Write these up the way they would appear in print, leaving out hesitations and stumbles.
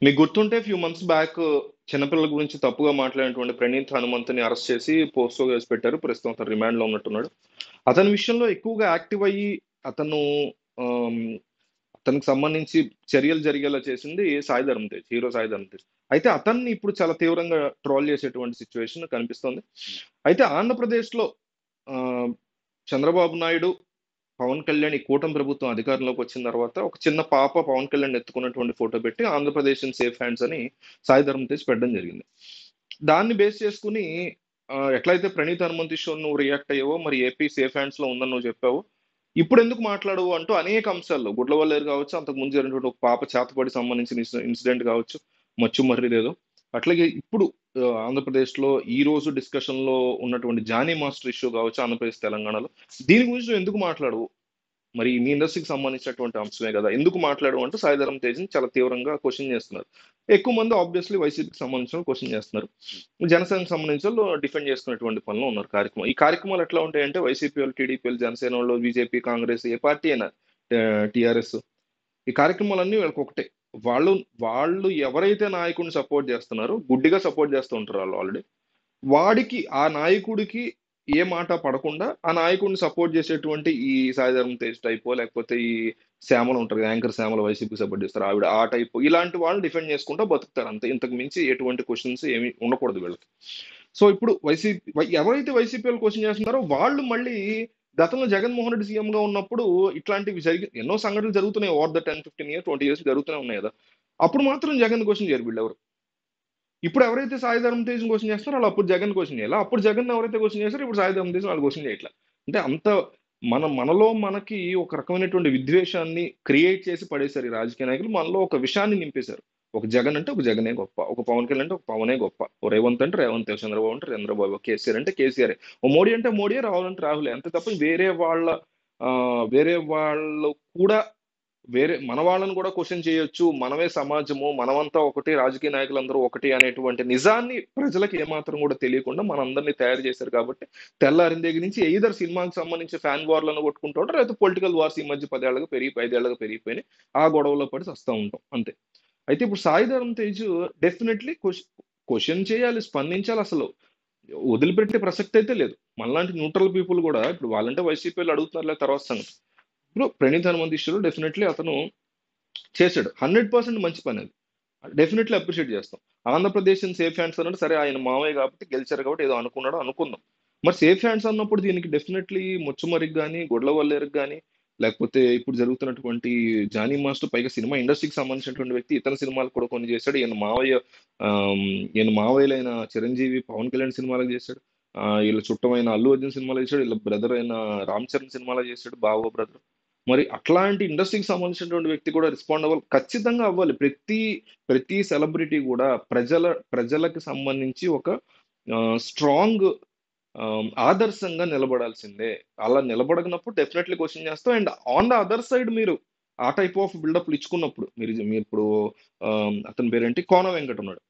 మీకు గుర్తుంటే few months back చిన్నపిల్లల గురించి తప్పుగా మాట్లాడినటువంటి ప్రణీత్ హనుమంతుని అరెస్ట్ చేసి పోస్టో వేసి పెట్టారు. ప్రస్తుతం అతను రిమాండ్ లో ఉన్నట్టున్నాడు. అతని విషయంలో ఎక్కువగా యాక్టివ్ అయ్యి అతను ఆమ్, అతనికి సంబంధించి చర్యలు జరిగేలా చేసింది సాయి ధరమ్ తేజ్, హీరో సాయి ధరమ్ తేజ్. అయితే అతన్ని ఇప్పుడు చాలా తీవ్రంగా ట్రోల్ చేసేటువంటి సిచ్యువేషన్ కనిపిస్తోంది. అయితే ఆంధ్రప్రదేశ్ లో ఆ, చంద్రబాబు నాయుడు, పవన్ కళ్యాణ్ ఈ కూటమి ప్రభుత్వం అధికారంలోకి వచ్చిన తర్వాత ఒక చిన్న పాప పవన్ కళ్యాణ్ ఎత్తుకున్నటువంటి ఫోటో పెట్టి ఆంధ్రప్రదేశ్ సేఫ్ హ్యాండ్స్ అని సాయి ధరమ్ తేజ్ పెట్టడం జరిగింది. దాన్ని బేస్ చేసుకుని ఎట్లయితే ప్రణీత్ హనుమంత్ ఇష్యూ నువ్వు రియాక్ట్ అయ్యావో, మరి ఏపీ సేఫ్ హ్యాండ్స్ లో ఉందని నువ్వు చెప్పావు, ఇప్పుడు ఎందుకు మాట్లాడవు అంటూ అనేక అంశాల్లో గుడ్లవల్లేరు కావచ్చు, అంతకు ముందు జరిగినటువంటి ఒక పాప చేతపడి సంబంధించిన ఇన్సిడెంట్ కావచ్చు, మచ్చుమర్రిదేదో, అట్లాగే ఇప్పుడు ఆంధ్రప్రదేశ్ లో ఈ రోజు డిస్కషన్ లో ఉన్నటువంటి జానీ మాస్టర్ ఇష్యూ కావచ్చు ఆంధ్రప్రదేశ్ తెలంగాణలో, దీని గురించి నువ్వు ఎందుకు మాట్లాడవు? మరి మీ ఇండస్ట్రీకి సంబంధించినటువంటి అంశమే కదా, ఎందుకు మాట్లాడు అంటూ సాయిధరం తేజ్ని చాలా తీవ్రంగా క్వశ్చన్ చేస్తున్నారు. ఎక్కువ మంది ఆబ్వియస్లీ వైసీపీకి సంబంధించిన క్వశ్చన్ చేస్తున్నారు. జనసేనకు సంబంధించిన వాళ్ళు డిఫెండ్ చేసుకునేటువంటి పనిలో ఉన్నారు. కార్యక్రమం ఈ కార్యక్రమాలు ఎట్లా ఉంటాయంటే వైసీపీ వాళ్ళు, టీడీపీ వాళ్ళు, జనసేన వాళ్ళు, బీజేపీ, కాంగ్రెస్, ఏ పార్టీ అయినా, టీఆర్ఎస్, ఈ కార్యక్రమాలన్నీ వీళ్ళకి ఒకటే. వాళ్ళు వాళ్ళు ఎవరైతే నాయకుడిని సపోర్ట్ చేస్తున్నారో గుడ్డిగా సపోర్ట్ చేస్తూ ఉంటారు వాళ్ళు ఆల్రెడీ. వాడికి, ఆ నాయకుడికి ఏ మాట పడకుండా ఆ నాయకుడిని సపోర్ట్ చేసేటువంటి ఈ సాయి ధర్మ తేజ్ టైపో, లేకపోతే ఈ శ్యామలు ఉంటారు, యాంకర్ శ్యామల వైసీపీ సపోర్ట్ చేస్తారు ఆవిడ, ఆ టైపు ఇలాంటి వాళ్ళు డిఫెండ్ చేసుకుంటూ బతుకుతారు అంతే. ఇంతకు మించి ఎటువంటి క్వశ్చన్స్ ఏమి ఉండకూడదు వీళ్ళకి. సో ఇప్పుడు వైసీపీ ఎవరైతే వైసీపీ వాళ్ళు క్వశ్చన్ చేస్తున్నారో వాళ్ళు మళ్ళీ గతంలో జగన్మోహన్ రెడ్డి సీఎం గా ఉన్నప్పుడు ఇట్లాంటివి జరిగి ఎన్నో సంఘటనలు జరుగుతున్నాయి. ఓవర్ ద 10-15 ఇయర్స్, 20 ఇయర్స్ జరుగుతూనే ఉన్నాయి కదా. అప్పుడు మాత్రం జగన్ క్వశ్చన్ చేయరు వీళ్ళు ఎవరు. ఇప్పుడు ఎవరైతే సాయి ధరమ్ తేజ్ క్వశ్చన్ చేస్తారో వాళ్ళు అప్పుడు జగన్ క్వశ్చన్ చేయాలి, అప్పుడు జగన్ ఎవరైతే క్వశ్చన్ చేస్తారో ఇప్పుడు సాయి ధరమ్ తేజ్ వాళ్ళు క్వశ్చన్ చేయట్లా. అంటే అంత మనలో మనకి ఒక రకమైనటువంటి విద్వేషాన్ని క్రియేట్ చేసి పడేశారు ఈ రాజకీయ నాయకులు. మనలో ఒక విషయాన్ని నింపేశారు. ఒక జగన్ అంటే ఒక జగనే గొప్ప, ఒక పవన్ కళ్యాణ్ అంటే ఒక పవనే గొప్ప, ఓ రేవంత్ అంటే రేవంత్, చంద్రబాబు అంటే చంద్రబాబు, కేసీఆర్ అంటే కేసీఆర్, ఓ మోడీ అంటే మోడీ, రాహుల్ అంటే రాహులే, అంతే తప్ప ఆ వేరే వాళ్ళు కూడా, వేరే మన వాళ్ళని కూడా క్వశ్చన్ చేయొచ్చు, మనమే సమాజము, మనమంతా ఒకటి, రాజకీయ నాయకులందరూ ఒకటి అనేటువంటి నిజాన్ని ప్రజలకు ఏమాత్రం కూడా తెలియకుండా మనందరినీ తయారు చేశారు. కాబట్టి తెల్లారిన దగ్గర నుంచి ఎయిదర్ సినిమాకి సంబంధించి ఫ్యాన్ వార్లను కొట్టుకుంటూ ఉంటారు, లేకపోతే పొలిటికల్ వార్స్ ఈ మధ్య 5 ఏళ్లుగా పెరిగిపోయినాయి, ఆ గొడవలో పడి వస్తూ ఉంటాం అంతే. అయితే ఇప్పుడు సాయి ధరమ్ తేజ్ డెఫినెట్లీ క్వశ్చన్ చేయాలి, స్పందించాలి. అసలు వదిలిపెట్టే ప్రసక్తి అయితే లేదు. మనలాంటి న్యూట్రల్ పీపుల్ కూడా ఇప్పుడు వాళ్ళంటే వైసీపీలు అడుగుతున్నారు లేదా తర్వాత సంగతి. ఇప్పుడు ప్రణీత్ హనుమంత్ ఇష్యూలో డెఫినెట్లీ అతను చేశాడు, 100% మంచి పని అది, డెఫినెట్లీ అప్రిషియేట్ చేస్తాం. ఆంధ్రప్రదేశ్ సేఫ్ హ్యాండ్స్ అన్నాడు, సరే ఆయన మావయ్య కాబట్టి గెలిచారు కాబట్టి ఏదో అనుకున్నాడో అనుకుందాం. మరి సేఫ్ హ్యాండ్స్ అన్నప్పుడు దీనికి డెఫినెట్లీ ముచ్చుమరికి కానీ, గొడ్లవల్లేరుకి కానీ, లేకపోతే ఇప్పుడు జరుగుతున్నటువంటి జానీ మాస్టర్, పైగా సినిమా ఇండస్ట్రీకి సంబంధించినటువంటి వ్యక్తి, ఇతర సినిమాలు కూడా కొన్ని చేశాడు. ఆమ్, ఈయన మావయ్యలైన చిరంజీవి, పవన్ కళ్యాణ్ సినిమాలకు చేశాడు. వీళ్ళ చుట్టమైన అల్లు అర్జున్ సినిమాలో చేశాడు, వీళ్ళ బ్రదర్ అయిన రామ్ చరణ్ సినిమాలో చేశాడు, బావో బ్రదర్. మరి అట్లాంటి ఇండస్ట్రీకి సంబంధించినటువంటి వ్యక్తి కూడా రెస్పాండ్ అవ్వాలి, ఖచ్చితంగా అవ్వాలి. ప్రతి ప్రతి సెలబ్రిటీ కూడా ప్రజలకు సంబంధించి ఒక స్ట్రాంగ్ ఆదర్శంగా నిలబడాల్సిందే. అలా నిలబడనప్పుడు డెఫినెట్లీ క్వశ్చన్ చేస్తాం. And on the other side మీరు ఆ టైప్ ఆఫ్ బిల్డప్ ఇచ్చుకున్నప్పుడు, మీరు ఇప్పుడు అతని పేరేంటి, కోన వెంకట ఉన్నాడు,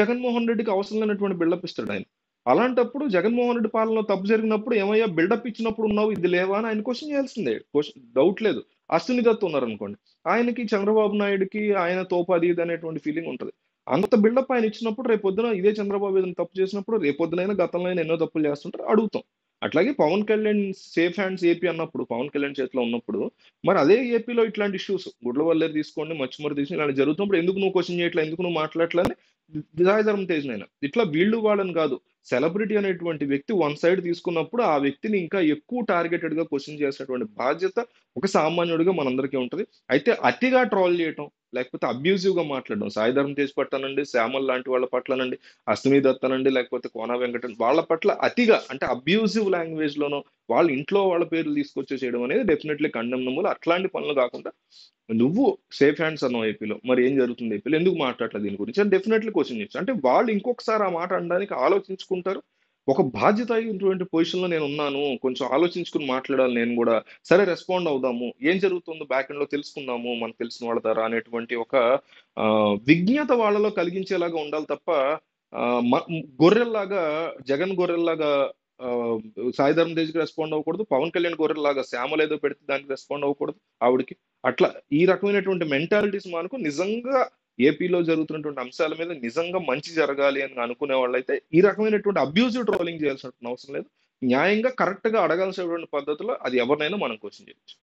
జగన్మోహన్ రెడ్డికి అవసరం లేనటువంటి బిల్డప్ ఇస్తాడు ఆయన. అలాంటప్పుడు జగన్మోహన్ రెడ్డి పాలనలో తప్పు జరిగినప్పుడు ఏమయ్యా బిల్డప్ ఇచ్చినప్పుడు ఉన్నావు, ఇది లేవా అని ఆయన క్వశ్చన్ చేయాల్సిందే. క్వశ్చన్ డౌట్ లేదు. అశ్విని దత్ ఉన్నారనుకోండి, ఆయనకి చంద్రబాబు నాయుడుకి ఆయన తోపు అది ఇది అనేటువంటి ఫీలింగ్ ఉంటుంది. అంత బిల్డప్ ఆయన ఇచ్చినప్పుడు రేపొద్దున ఇదే చంద్రబాబు ఏదైనా తప్పు చేసినప్పుడు, రేపొద్దునైనా గతంలో అయినా ఎన్నో తప్పులు చేస్తుంటారు, అడుగుతాం. అట్లాగే Pawan Kalyan safe hands AP అన్నప్పుడు, పవన్ కళ్యాణ్ చేతిలో ఉన్నప్పుడు, మరి అదే ఏపీలో ఇట్లాంటి ఇష్యూస్ గుడ్లవల్లేరు తీసుకోండి, మచ్చుమరి తీసుకోండి, ఇలాంటి జరుగుతున్నప్పుడు ఎందుకు నువ్వు క్వశ్చన్ చేయట్లా, ఎందుకు నువ్వు మాట్లాడట్లా అని ధర్మ తేజ్నైనా ఇట్లా వీళ్ళు వాళ్ళని కాదు, సెలబ్రిటీ అనేటువంటి వ్యక్తి వన్ సైడ్ తీసుకున్నప్పుడు ఆ వ్యక్తిని ఇంకా ఎక్కువ టార్గెటెడ్ గా క్వశ్చన్ చేసేటువంటి బాధ్యత ఒక సామాన్యుడిగా మనందరికీ ఉంటది. అయితే అతిగా ట్రోల్ చేయటం, లేకపోతే అబ్యూజివ్ గా మాట్లాడడం, సాయి ధర్మ తేజ్ పట్లనండి, శ్యామల్ లాంటి వాళ్ళ పట్లనండి, అశ్విని దత్ అనండి, లేకపోతే కోన వెంకటన్, వాళ్ళ పట్ల అతిగా అంటే అబ్యూజివ్ లాంగ్వేజ్ లోనో వాళ్ళ ఇంట్లో వాళ్ళ పేర్లు తీసుకొచ్చే చేయడం అనేది డెఫినెట్లీ కండెమ్నబుల్. అట్లాంటి పనులు కాకుండా నువ్వు సేఫ్ హ్యాండ్స్ అన్నావు ఏపీలో, మరి ఏం జరుగుతుంది ఏపీలో, ఎందుకు మాట్లాడలేదు దీని గురించి అని డెఫినెట్లీ క్వశ్చన్ చేయొచ్చు. అంటే వాళ్ళు ఇంకొకసారి ఆ మాట అనడానికి ఆలోచించుకుంటారు. ఒక బాధ్యత అయినటువంటి పొజిషన్ లో నేను ఉన్నాను, కొంచెం ఆలోచించుకుని మాట్లాడాలి నేను కూడా, సరే రెస్పాండ్ అవుదాము, ఏం జరుగుతుందో బ్యాక్ ఎండ్ లో తెలుసుకుందాము మనకు తెలిసిన వాళ్ళ ద్వారా అనేటువంటి ఒక ఆ, విజ్ఞత వాళ్ళలో కలిగించేలాగా ఉండాలి తప్ప ఆ, గొర్రెల్లాగా, జగన్ గొర్రెల్లాగా ఆ, సాయి ధర్మ తేజ్కి రెస్పాండ్ అవ్వకూడదు, పవన్ కళ్యాణ్ గొర్రెల్లాగా శ్యామల ఏదో పెడితే దానికి రెస్పాండ్ అవ్వకూడదు ఆవిడకి. అట్లా ఈ రకమైనటువంటి మెంటాలిటీస్ మనకు నిజంగా ఏపీలో జరుగుతున్నటువంటి అంశాల మీద నిజంగా మంచి జరగాలి అని అనుకునే వాళ్ళైతే ఈ రకమైనటువంటి అబ్యూజివ్ ట్రోలింగ్ చేయాల్సిన అవసరం లేదు. న్యాయంగా కరెక్ట్‌గా అడగాల్సినటువంటి పద్ధతిలో అది ఎవరినైనా మనం క్వెషన్ చేయొచ్చు.